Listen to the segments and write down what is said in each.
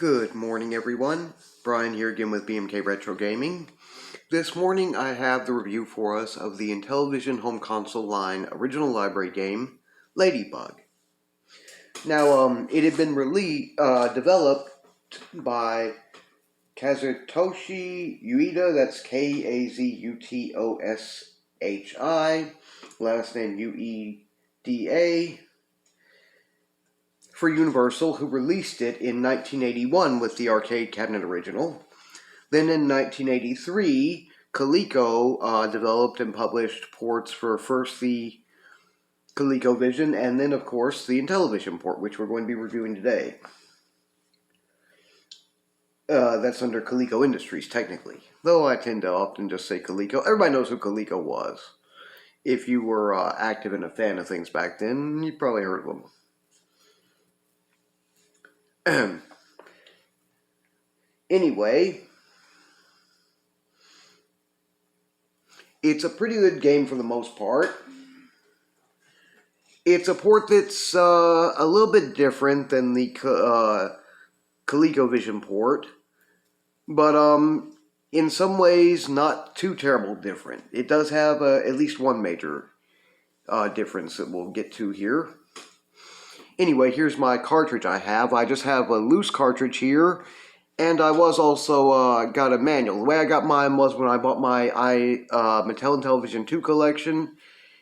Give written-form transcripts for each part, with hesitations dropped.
Good morning, everyone. Brian here again with BMK Retro Gaming. This morning I have the review for us of the IntelliVision home console line original library game, Ladybug. Now, it had been developed by Kazutoshi Ueda, that's Kazutoshi, last name Ueda, for Universal, who released it in 1981 with the arcade cabinet original. Then in 1983, Coleco developed and published ports for first the ColecoVision and then, of course, the IntelliVision port, which we're going to be reviewing today. That's under Coleco Industries, technically. Though I tend to often just say Coleco. Everybody knows who Coleco was. If you were active and a fan of things back then, you probably heard of them. Anyway, it's a pretty good game for the most part. It's a port that's a little bit different than the ColecoVision port, but in some ways not too terrible different. It does have at least one major difference that we'll get to here. Anyway, here's my cartridge I have. I just have a loose cartridge here, and I was also got a manual. The way I got mine was when I bought my Mattel IntelliVision 2 collection.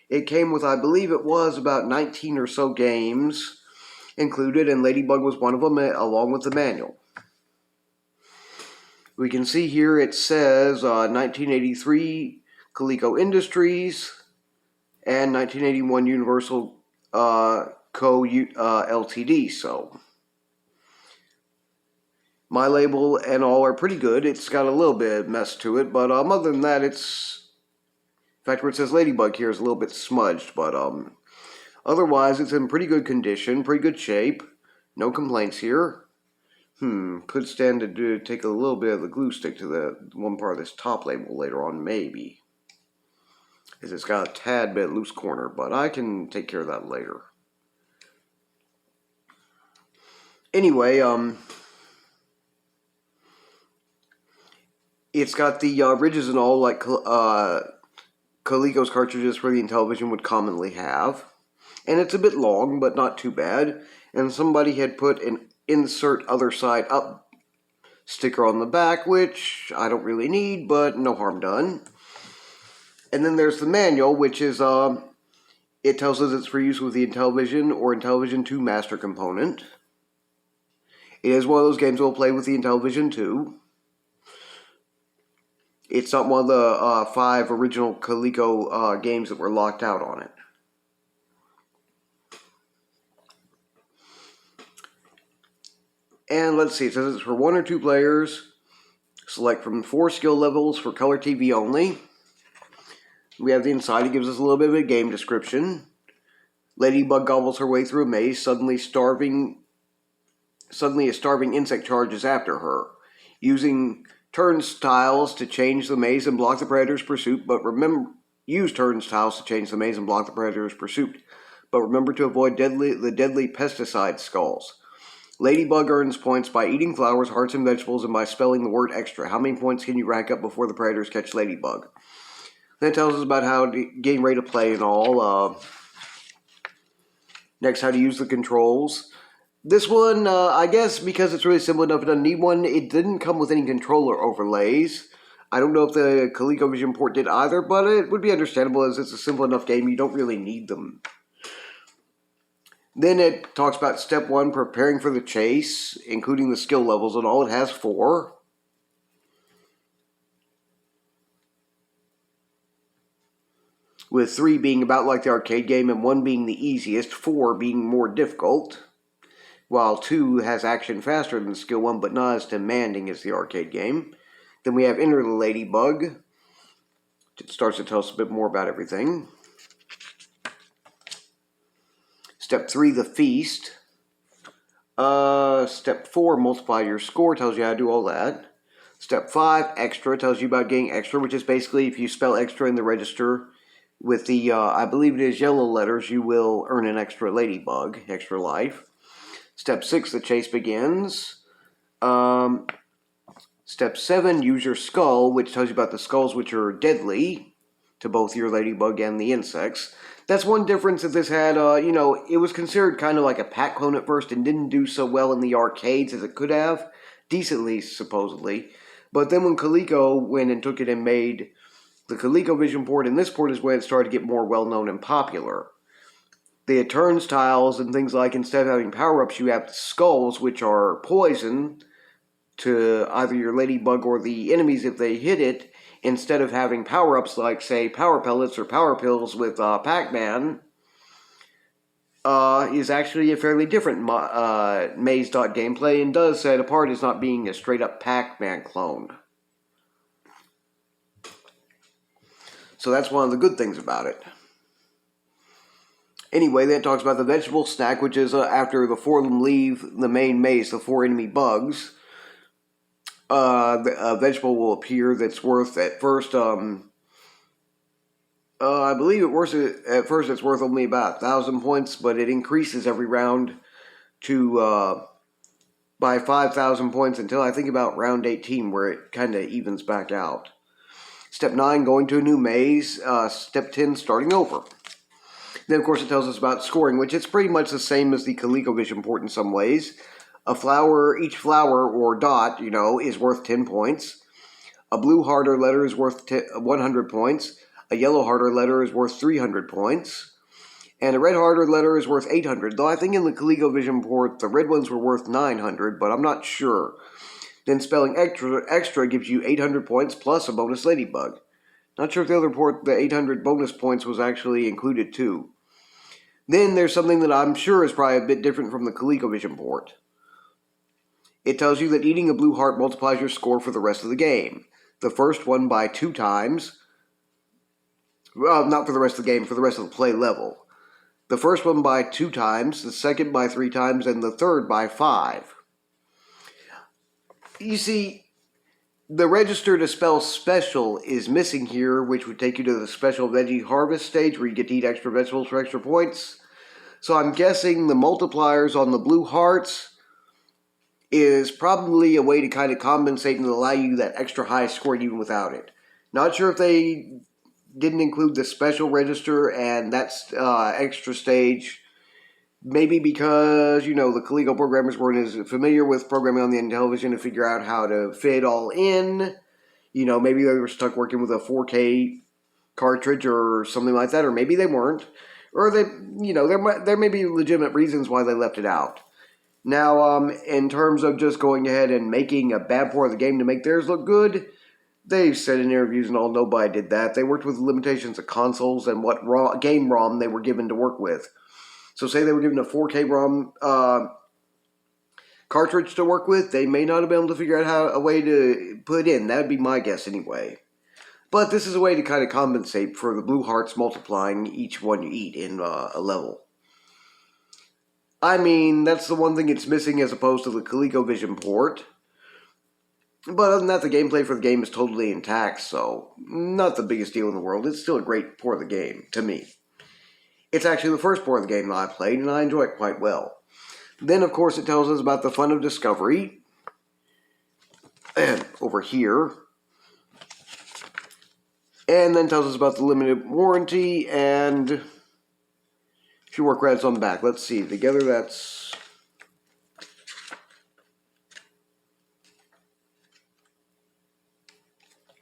It came with, I believe it was about 19 or so games included, and Ladybug was one of them, along with the manual. We can see here it says 1983 Coleco Industries and 1981 Universal Co. Ltd. So my label and all are pretty good. It's got a little bit of mess to it, but other than that, it's... In fact, where it says Ladybug here is a little bit smudged, but otherwise it's in pretty good condition, pretty good shape. No complaints here. Could stand to take a little bit of the glue stick to the one part of this top label later on, maybe. Because it's got a tad bit loose corner, but I can take care of that later. Anyway, it's got the ridges and all like Coleco's cartridges for the IntelliVision would commonly have. And it's a bit long, but not too bad. And somebody had put an insert other side up sticker on the back, which I don't really need, but no harm done. And then there's the manual, which is, it tells us it's for use with the IntelliVision or IntelliVision 2 master component. It is one of those games we'll play with the IntelliVision 2. It's not one of the 5 original Coleco games that were locked out on it. And let's see, it says it's for 1 or 2 players. Select from 4 skill levels for color TV only. We have the inside, it gives us a little bit of a game description. Ladybug gobbles her way through a maze, suddenly a starving insect charges after her. Using turnstiles to change the maze and block the predator's pursuit, use turnstiles to change the maze and block the predator's pursuit. But remember to avoid the deadly pesticide skulls. Ladybug earns points by eating flowers, hearts, and vegetables, and by spelling the word extra. How many points can you rack up before the predators catch Ladybug? Then it tells us about how to game rate of play and all. Next, how to use the controls. This one, I guess because it's really simple enough, it doesn't need one. It didn't come with any controller overlays. I don't know if the ColecoVision port did either, but it would be understandable as it's a simple enough game. You don't really need them. Then it talks about step 1, preparing for the chase, including the skill levels and all. It has 4. With 3 being about like the arcade game and 1 being the easiest, 4 being more difficult. While 2 has action faster than skill 1, but not as demanding as the arcade game. Then we have Enter the Ladybug. It starts to tell us a bit more about everything. Step 3, the Feast. Step 4, multiply your score, tells you how to do all that. Step 5, Extra, tells you about getting extra, which is basically if you spell extra in the register with the, I believe it is yellow letters, you will earn an extra Ladybug, extra life. Step 6, the chase begins. Step 7, use your skull, which tells you about the skulls which are deadly to both your ladybug and the insects. That's one difference that this had. It was considered kind of like a pack clone at first and didn't do so well in the arcades as it could have. Decently, supposedly. But then when Coleco went and took it and made the ColecoVision port, and this port is where it started to get more well-known and popular. They had turnstiles and things like, instead of having power-ups, you have skulls, which are poison to either your ladybug or the enemies if they hit it, instead of having power-ups like, say, power pellets or power pills with Pac-Man, is actually a fairly different maze dot gameplay and does set apart as not being a straight-up Pac-Man clone. So that's one of the good things about it. Anyway, then it talks about the vegetable snack, which is after the 4 of them leave the main maze, the 4 enemy bugs, a vegetable will appear that's worth at first, I believe at first it's worth only about 1,000 points, but it increases every round to by 5,000 points until I think about round 18, where it kind of evens back out. Step 9, going to a new maze. Step 10, starting over. Then, of course, it tells us about scoring, which it's pretty much the same as the ColecoVision port in some ways. Each flower or dot, is worth 10 points. A blue heart or letter is worth 100 points. A yellow heart or letter is worth 300 points. And a red heart or letter is worth 800, though I think in the ColecoVision port the red ones were worth 900, but I'm not sure. Then spelling extra gives you 800 points plus a bonus ladybug. Not sure if the other port, the 800 bonus points, was actually included too. Then there's something that I'm sure is probably a bit different from the ColecoVision port. It tells you that eating a blue heart multiplies your score for the rest of the game. The first one by 2 times. Well, not for the rest of the game, for the rest of the play level. The first one by 2 times, the second by 3 times, and the third by 5. You see, the register to spell special is missing here, which would take you to the special veggie harvest stage where you get to eat extra vegetables for extra points. So I'm guessing the multipliers on the blue hearts is probably a way to kind of compensate and allow you that extra high score even without it. Not sure if they didn't include the special register and that's extra stage. Maybe because, the Coleco programmers weren't as familiar with programming on the IntelliVision to figure out how to fit it all in. Maybe they were stuck working with a 4K cartridge or something like that, or maybe they weren't. Or there may be legitimate reasons why they left it out. Now, in terms of just going ahead and making a bad port of the game to make theirs look good, they've said in interviews and all, nobody did that. They worked with the limitations of consoles and what game ROM they were given to work with. So say they were given a 4K ROM cartridge to work with, they may not have been able to figure out a way to put it in. That would be my guess anyway. But this is a way to kind of compensate for the blue hearts multiplying each one you eat in a level. I mean, that's the one thing it's missing as opposed to the ColecoVision port. But other than that, the gameplay for the game is totally intact, so not the biggest deal in the world. It's still a great port of the game, to me. It's actually the first port of the game that I played, and I enjoy it quite well. Then, of course, it tells us about the fun of discovery. And over here. And then tells us about the limited warranty and a few more credits on the back. Let's see. Together, that's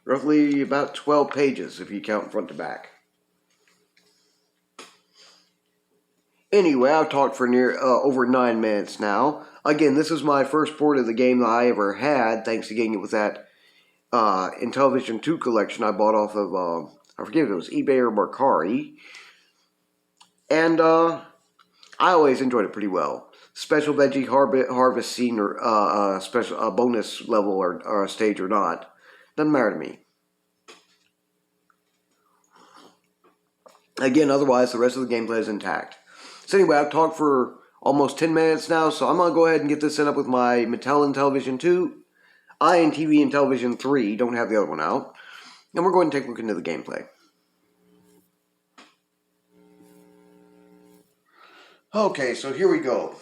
roughly about 12 pages if you count front to back. Anyway, I've talked for over 9 minutes now. Again, this is my first port of the game that I ever had, thanks to getting it with that IntelliVision 2 collection I bought off of, I forget if it was eBay or Mercari. And I always enjoyed it pretty well. Special veggie harvest scene or special bonus level or stage or not, doesn't matter to me. Again, otherwise, the rest of the gameplay is intact. So anyway, I've talked for almost 10 minutes now, so I'm going to go ahead and get this set up with my Mattel IntelliVision 2, INTV IntelliVision 3, don't have the other one out, and we're going to take a look into the gameplay. Okay, so here we go.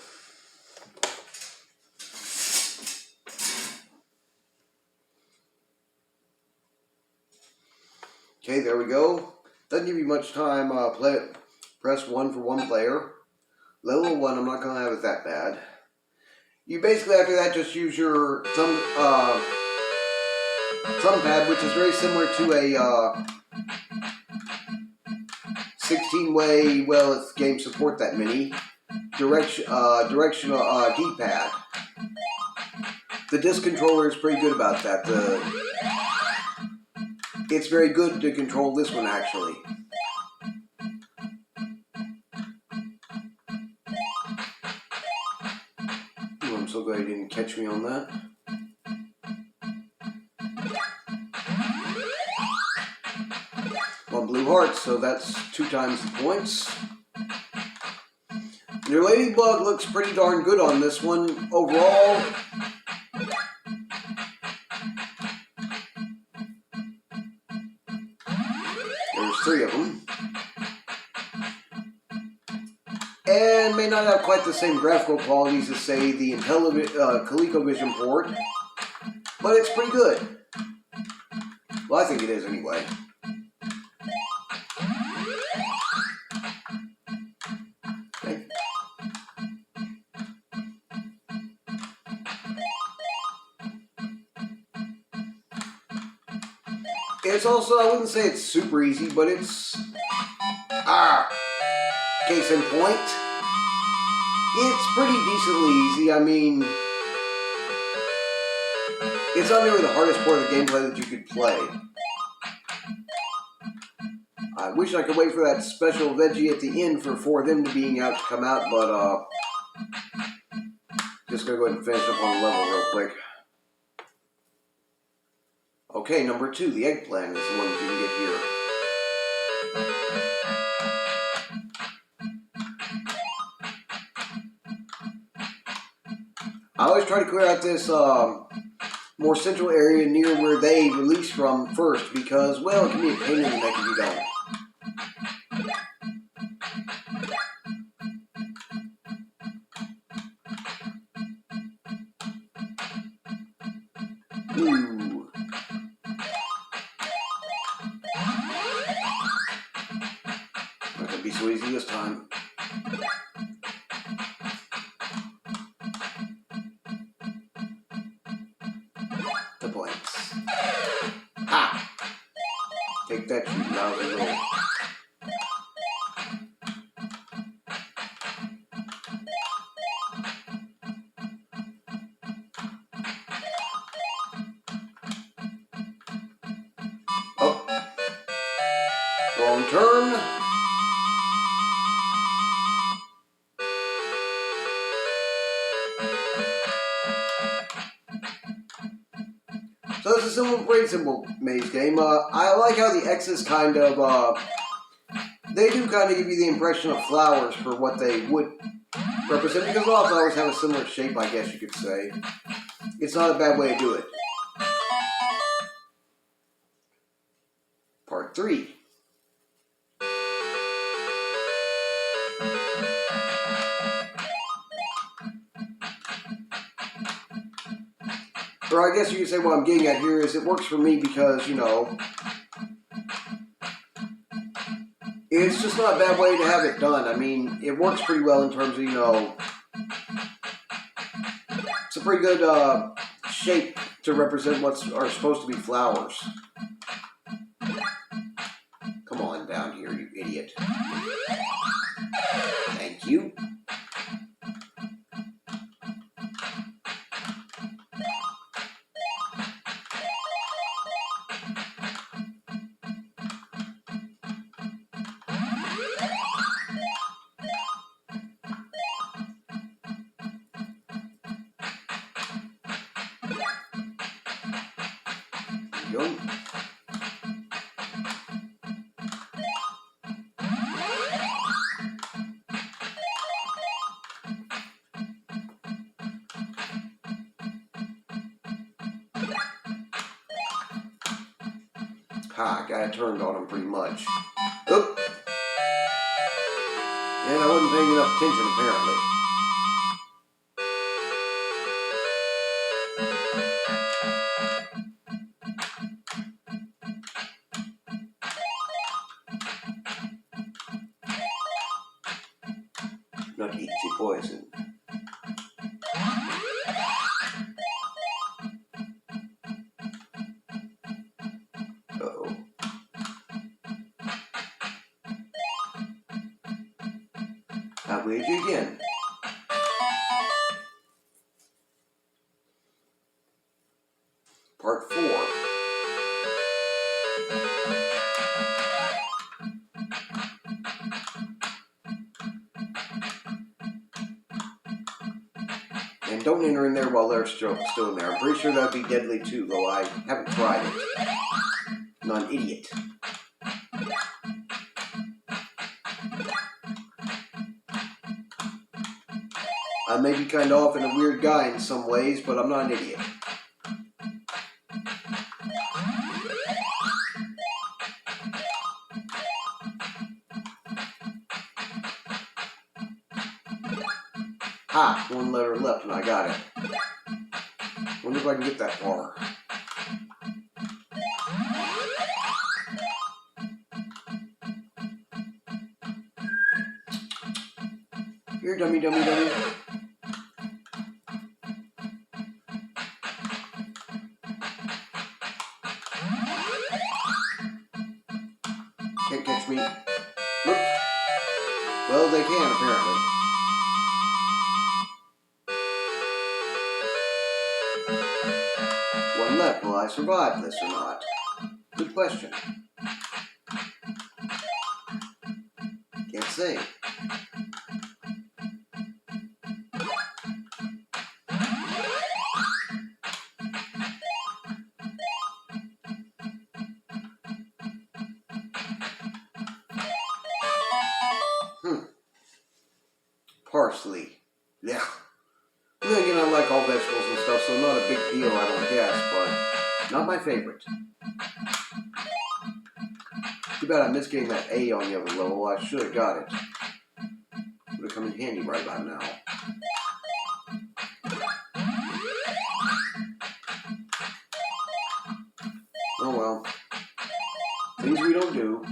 Okay, there we go. Doesn't give you much time. Press 1 for one player. Level 1, I'm not going to have it that bad. You basically, after that, just use your thumb pad, which is very similar to a 16-way, well, if games support that many, directional D-pad. The disc controller is pretty good about that. It's very good to control this one, actually. Ooh, I'm so glad you didn't catch me on that. One blue heart, so that's 2 times the points. Your ladybug looks pretty darn good on this one overall. There's 3 of them. And may not have quite the same graphical qualities as, say, the IntelliVision port, but it's pretty good. Well, I think it is anyway. Okay. It's also, I wouldn't say it's super easy, but it's... Case in point, it's pretty decently easy. I mean, it's not nearly the hardest part of the gameplay that you could play. I wish I could wait for that special veggie at the end for them to being out to come out, but just gonna go ahead and finish up on the level real quick. Okay, number 2, the eggplant is the one that you can get here. I always try to clear out this more central area near where they release from first because, well, it can be a pain in the neck if you don't. Ooh. Not gonna be so easy this time. The points. Ah! Take that, you lousy little... Oh. Wrong turn. So it's a pretty simple maze game. I like how the X's kind of, they do kind of give you the impression of flowers for what they would represent, because all flowers have a similar shape, I guess you could say. It's not a bad way to do it. Part 3. Or I guess you could say what I'm getting at here is it works for me because, you know, it's just not a bad way to have it done. I mean, it works pretty well in terms of, you know, it's a pretty good shape to represent what are supposed to be flowers. Come on down here, you idiot. Thank you. Go. Ha, got it turned on him pretty much. Oop. And I wasn't paying enough attention, apparently. poison. Uh-oh. I'll wager again. Part 4. And don't enter in there while they're still in there. I'm pretty sure that'd be deadly too, though I haven't tried it. I'm not an idiot. I may be kind of often a weird guy in some ways, but I'm not an idiot. Ha! One letter left and I got it. Wonder if I can get that far. Here, dummy, dummy, dummy. Can't catch me. Whoops. Well, they can, apparently. One left. Will I survive this or not? Good question. Can't say. Parsley. Yeah. Then again, I like all vegetables and stuff, so not a big deal, I don't guess, but not my favorite. Too bad I missed getting that A on the other level. I should have got it. Would have come in handy right about now. Oh well. Things we don't do.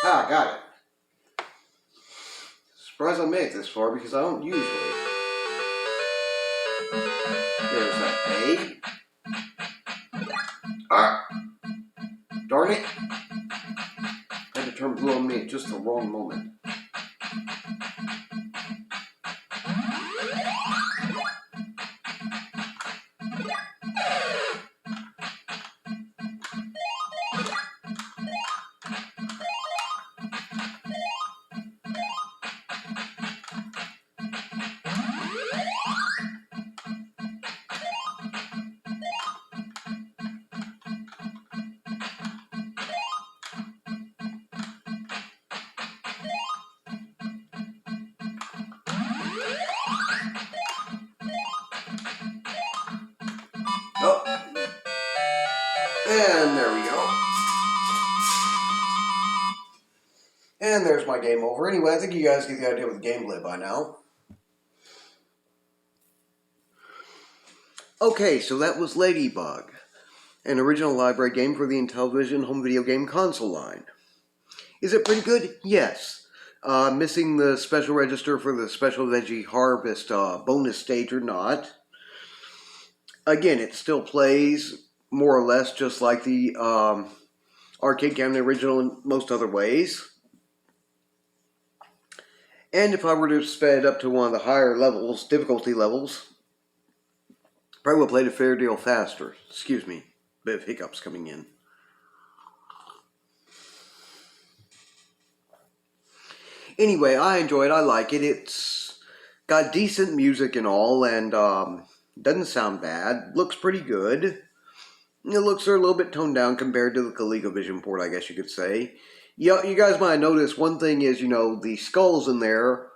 Ah, got it. Surprised I made it this far because I don't usually. There's that A. Ah! Darn it! Had to turn blue on me at just the wrong moment. Oh, and there we go. And there's my game over. Anyway, I think you guys get the idea with the gameplay by now. Okay, so that was Ladybug, an original library game for the IntelliVision home video game console line. Is it pretty good? Yes. Missing the special register for the Special Veggie Harvest bonus stage or not. Again, it still plays more or less just like the arcade game, the original in most other ways. And if I were to sped it up to one of the higher levels, difficulty levels, Probably will play it a fair deal faster. Excuse me. Bit of hiccups coming in. Anyway, I enjoy it. I like it. It's got decent music and all, and doesn't sound bad. Looks pretty good. The looks are a little bit toned down compared to the ColecoVision port, I guess you could say. Yeah, you guys might notice one thing is, the skulls in there,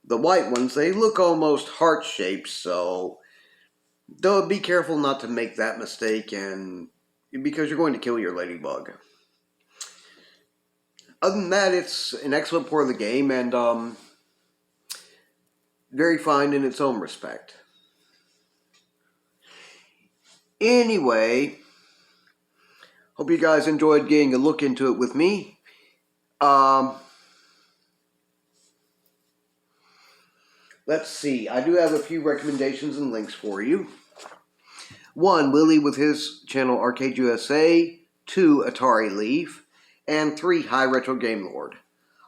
the white ones, they look almost heart-shaped, so be careful not to make that mistake, and because you're going to kill your ladybug. Other than that, it's an excellent port of the game, and very fine in its own respect. Anyway, hope you guys enjoyed getting a look into it with me. Let's see, I do have a few recommendations and links for you. 1, Willie with his channel Arcade USA. 2, Atari Leaf. And 3, High Retro Game Lord.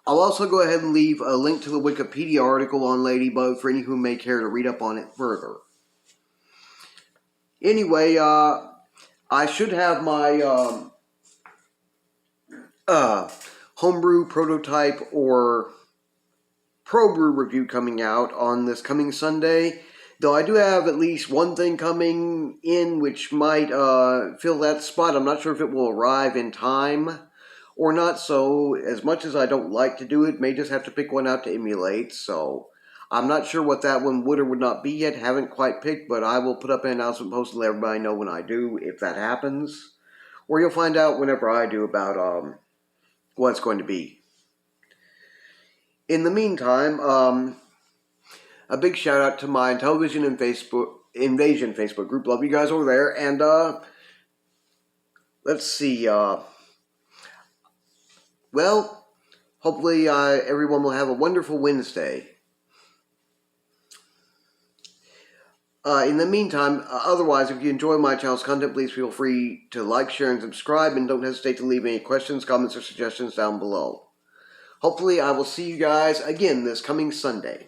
I'll also go ahead and leave a link to the Wikipedia article on Ladybug for any who may care to read up on it further. Anyway, I should have my homebrew prototype or ProBrew review coming out on this coming Sunday. Though I do have at least one thing coming in which might fill that spot. I'm not sure if it will arrive in time or not, so as much as I don't like to do it, may just have to pick one out to emulate. So I'm not sure what that one would or would not be yet. Haven't quite picked, but I will put up an announcement post to let everybody know when I do, if that happens. Or you'll find out whenever I do about what it's going to be. In the meantime, a big shout out to my IntelliVision and Invasion Facebook group. Love you guys over there. And let's see. Well, hopefully everyone will have a wonderful Wednesday. In the meantime, otherwise, if you enjoy my channel's content, please feel free to like, share, and subscribe. And don't hesitate to leave any questions, comments, or suggestions down below. Hopefully, I will see you guys again this coming Sunday.